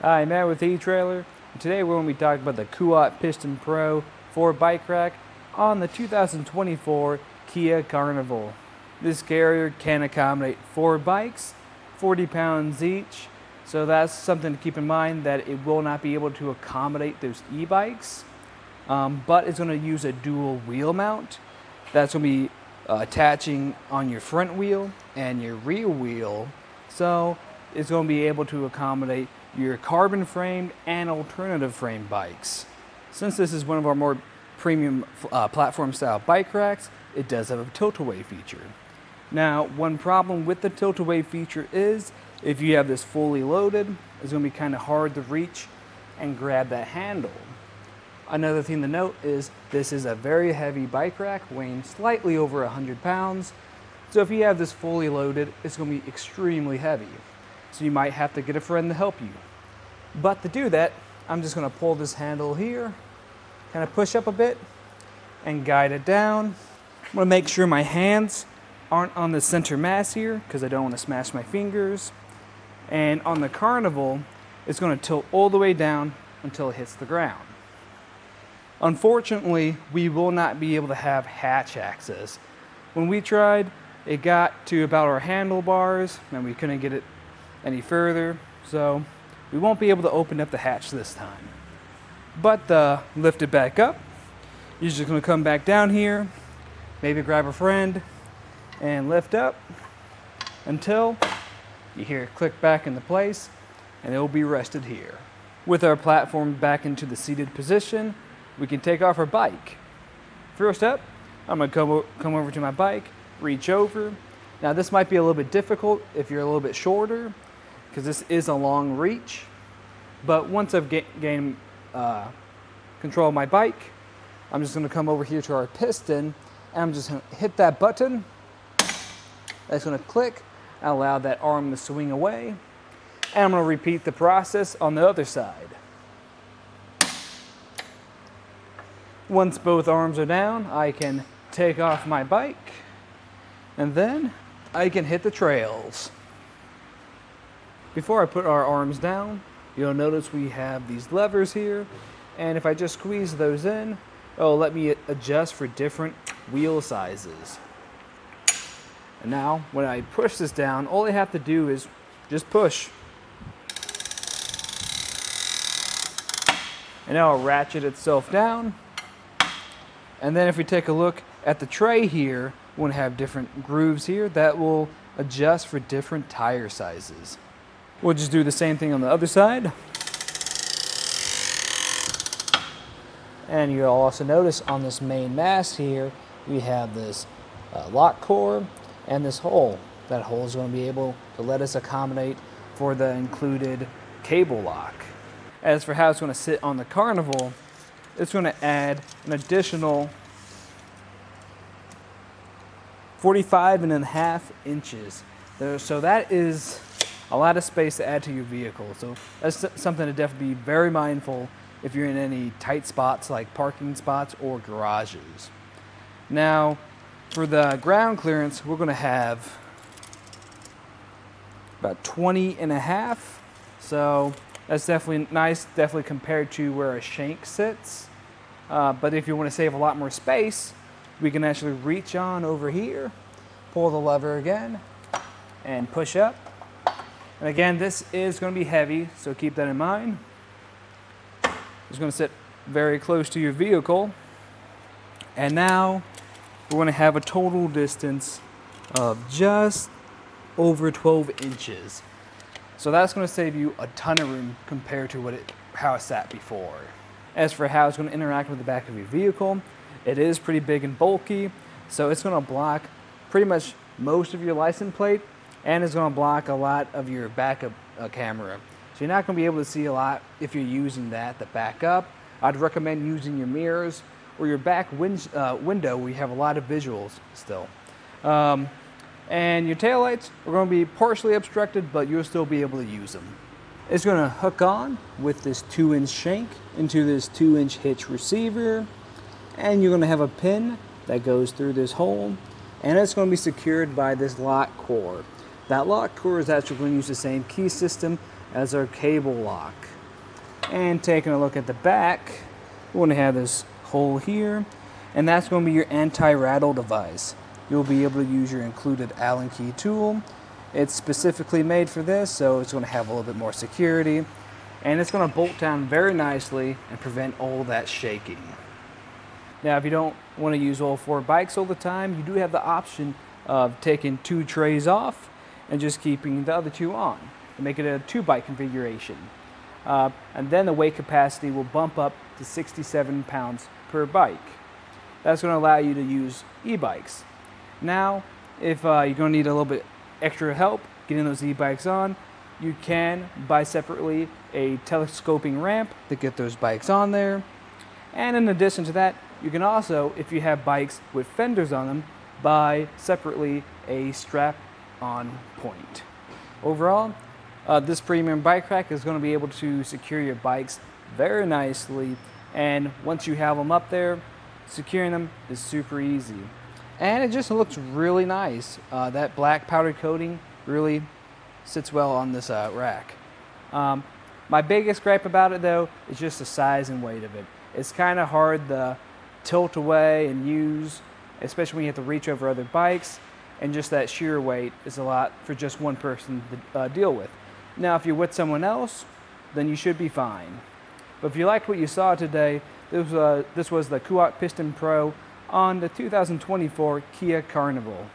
Hi, Matt with eTrailer. Today we're going to be talking about the Kuat Piston Pro 4 bike rack on the 2024 Kia Carnival. This carrier can accommodate 4 bikes, 40 pounds each, so that's something to keep in mind, that it will not be able to accommodate those e-bikes, but it's going to use a dual wheel mount. That's going to be attaching on your front wheel and your rear wheel, so it's going to be able to accommodate your carbon frame and alternative frame bikes. Since this is one of our more premium platform style bike racks, it does have a tilt-away feature. Now, one problem with the tilt-away feature is if you have this fully loaded, it's going to be kind of hard to reach and grab that handle. Another thing to note is this is a very heavy bike rack weighing slightly over 100 pounds. So if you have this fully loaded, it's going to be extremely heavy. So you might have to get a friend to help you. But to do that, I'm just going to pull this handle here, kind of push up a bit, and guide it down. I'm going to make sure my hands aren't on the center mass here, because I don't want to smash my fingers. And on the Carnival, it's going to tilt all the way down until it hits the ground. Unfortunately, we will not be able to have hatch access. When we tried, it got to about our handlebars, and we couldn't get it any further, so we won't be able to open up the hatch this time. But lift it back up. You're just going to come back down here, maybe grab a friend, and lift up until you hear it click back into place, and it will be rested here. With our platform back into the seated position, we can take off our bike. First up, I'm going to come over to my bike, reach over. Now this might be a little bit difficult if you're a little bit shorter, because this is a long reach. But once I've gained control of my bike, I'm just going to come over here to our piston, and I'm just going to hit that button. That's going to click and allow that arm to swing away. And I'm going to repeat the process on the other side. Once both arms are down, I can take off my bike, and then I can hit the trails. Before I put our arms down, you'll notice we have these levers here, and if I just squeeze those in, it'll let me adjust for different wheel sizes. And now, when I push this down, all I have to do is just push. And now it'll ratchet itself down. And then if we take a look at the tray here, we're going to have different grooves here that will adjust for different tire sizes. We'll just do the same thing on the other side. And you'll also notice on this main mast here, we have this lock core and this hole. That hole is going to be able to let us accommodate for the included cable lock. As for how it's going to sit on the Carnival, it's going to add an additional 45.5 inches. So that is a lot of space to add to your vehicle. So that's something to definitely be very mindful if you're in any tight spots like parking spots or garages. Now, for the ground clearance, we're going to have about 20.5. So that's definitely nice, definitely compared to where a shank sits. But if you want to save a lot more space, we can actually reach on over here, pull the lever again, and push up. And again, this is going to be heavy, so keep that in mind. It's going to sit very close to your vehicle. And now we're going to have a total distance of just over 12 inches. So that's going to save you a ton of room compared to how it sat before. As for how it's going to interact with the back of your vehicle, it is pretty big and bulky, so it's going to block pretty much most of your license plate, and it's going to block a lot of your backup camera. So you're not going to be able to see a lot if you're using that to back up. I'd recommend using your mirrors or your back window where you have a lot of visuals still. And your taillights are going to be partially obstructed, but you'll still be able to use them. It's going to hook on with this 2-inch shank into this 2-inch hitch receiver, and you're going to have a pin that goes through this hole, and it's going to be secured by this lock core. That lock core is actually going to use the same key system as our cable lock. And taking a look at the back, we're going to have this hole here, and that's going to be your anti-rattle device. You'll be able to use your included Allen key tool. It's specifically made for this, so it's going to have a little bit more security, and it's going to bolt down very nicely and prevent all that shaking. Now, if you don't want to use all 4 bikes all the time, you do have the option of taking 2 trays off and just keeping the other 2 on to make it a 2-bike configuration. And then the weight capacity will bump up to 67 pounds per bike. That's going to allow you to use e-bikes. Now, if you're going to need a little bit extra help getting those e-bikes on, you can buy separately a telescoping ramp to get those bikes on there. And in addition to that, you can also, if you have bikes with fenders on them, buy separately a strap-on point. Overall, this premium bike rack is going to be able to secure your bikes very nicely, and once you have them up there, securing them is super easy. And it just looks really nice. That black powder coating really sits well on this rack. My biggest gripe about it though is just the size and weight of it. It's kind of hard to tilt away and use, especially when you have to reach over other bikes, and just that sheer weight is a lot for just one person to deal with. Now, if you're with someone else, then you should be fine. But if you liked what you saw today, this was the Kuat Piston Pro on the 2024 Kia Carnival.